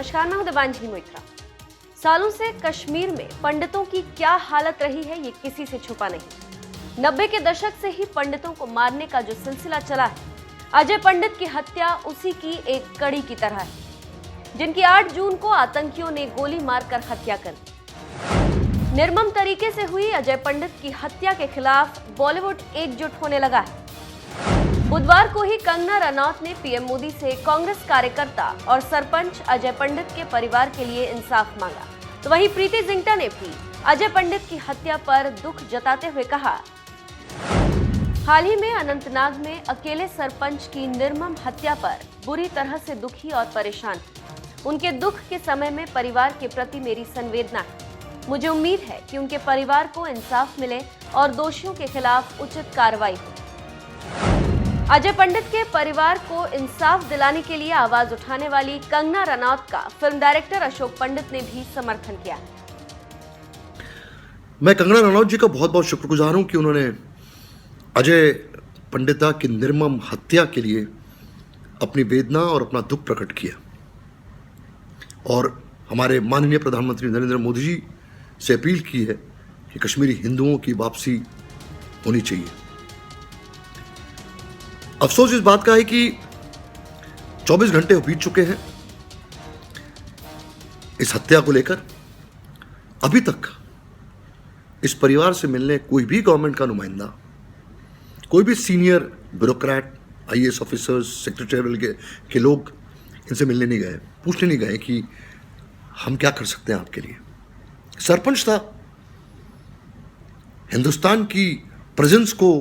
नमस्कार, मैं हूं देवांजलि मोइत्रा। सालों से कश्मीर में पंडितों की क्या हालत रही है ये किसी से छुपा नहीं। 90 के दशक से ही पंडितों को मारने का जो सिलसिला चला है, अजय पंडित की हत्या उसी की एक कड़ी की तरह है, जिनकी 8 जून को आतंकियों ने गोली मारकर हत्या कर दी। निर्मम तरीके से हुई अजय पंडित की हत्या के खिलाफ बॉलीवुड एकजुट होने लगा है। बुधवार को ही कंगना रनौत ने पीएम मोदी से कांग्रेस कार्यकर्ता और सरपंच अजय पंडित के परिवार के लिए इंसाफ मांगा, तो वहीं प्रीति जिंटा ने भी अजय पंडित की हत्या पर दुख जताते हुए कहा, हाल ही में अनंतनाग में अकेले सरपंच की निर्मम हत्या पर बुरी तरह से दुखी और परेशान। उनके दुख के समय में परिवार के प्रति मेरी संवेदना है। मुझे उम्मीद है कि उनके परिवार को इंसाफ मिले और दोषियों के खिलाफ उचित कार्रवाई हो। अजय पंडित के परिवार को इंसाफ दिलाने के लिए आवाज उठाने वाली कंगना रनौत का फिल्म डायरेक्टर अशोक पंडित ने भी समर्थन किया। मैं कंगना रनौत जी का बहुत बहुत शुक्रगुजार हूं कि उन्होंने अजय पंडिता की निर्मम हत्या के लिए अपनी वेदना और अपना दुख प्रकट किया और हमारे माननीय प्रधानमंत्री नरेंद्र मोदी जी से अपील की है कि कश्मीरी हिंदुओं की वापसी होनी चाहिए। अफसोस इस बात का है कि 24 घंटे बीत चुके हैं इस हत्या को लेकर। अभी तक इस परिवार से मिलने कोई भी गवर्नमेंट का नुमाइंदा, कोई भी senior bureaucrat, IAS officers, secretary के लोग इनसे मिलने नहीं गए, पूछने नहीं गए कि हम क्या कर सकते हैं आपके लिए। सरपंच था, हिंदुस्तान की प्रेजेंस को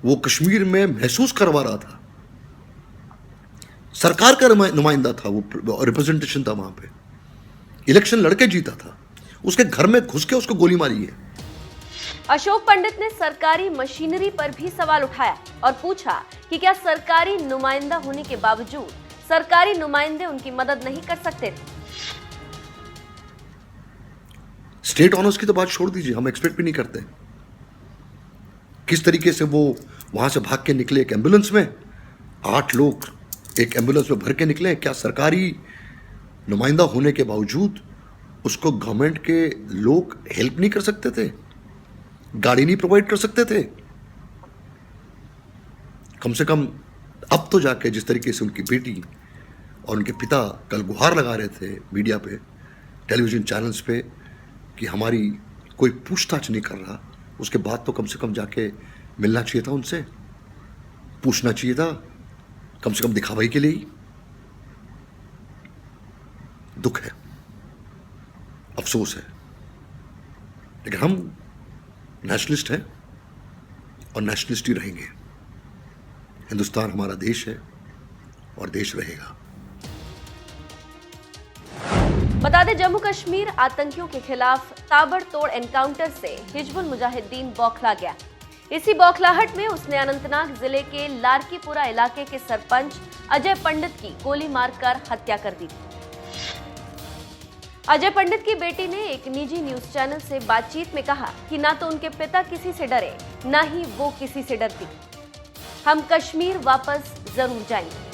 वो कश्मीर में महसूस करवा रहा था। सरकार का नुमाइंदा था, वो रिप्रेजेंटेशन था वहां पे, इलेक्शन लड़के जीता था, उसके घर में घुस के उसको गोली मारी है। अशोक पंडित ने सरकारी मशीनरी पर भी सवाल उठाया और पूछा कि क्या सरकारी नुमाइंदा होने के बावजूद सरकारी नुमाइंदे उनकी मदद नहीं कर सकते थे। स्टेट ऑनर्स की तो बात छोड़ दीजिए, हम एक्सपेक्ट भी नहीं करते। किस तरीके से वो वहां से भाग के निकले एक एम्बुलेंस में, 8 लोग एक एम्बुलेंस में भर के निकले। क्या सरकारी नुमाइंदा होने के बावजूद उसको गवर्नमेंट के लोग हेल्प नहीं कर सकते थे, गाड़ी नहीं प्रोवाइड कर सकते थे? कम से कम अब तो जाके जिस तरीके से उनकी बेटी और उनके पिता कल गुहार लगा रहे थे मीडिया पे, टेलीविजन चैनल्स पे, कि हमारी कोई पूछताछ नहीं कर रहा, उसके बाद तो कम से कम जाके मिलना चाहिए था उनसे, पूछना चाहिए था, कम से कम दिखावाई के लिए ही। दुख है, अफसोस है, लेकिन हम नेशनलिस्ट हैं और नेशनलिस्ट ही रहेंगे। हिंदुस्तान हमारा देश है और देश रहेगा। बता दें, जम्मू कश्मीर आतंकियों के खिलाफ ताबड़तोड़ एनकाउंटर से हिजबुल मुजाहिदीन बौखला गया। इसी बौखलाहट में उसने अनंतनाग जिले के लारकीपुरा इलाके के सरपंच अजय पंडित की गोली मारकर हत्या कर दी। अजय पंडित की बेटी ने एक निजी न्यूज चैनल से बातचीत में कहा कि ना तो उनके पिता किसी से डरे, ना ही वो किसी से डरती। हम कश्मीर वापस जरूर जाएंगे।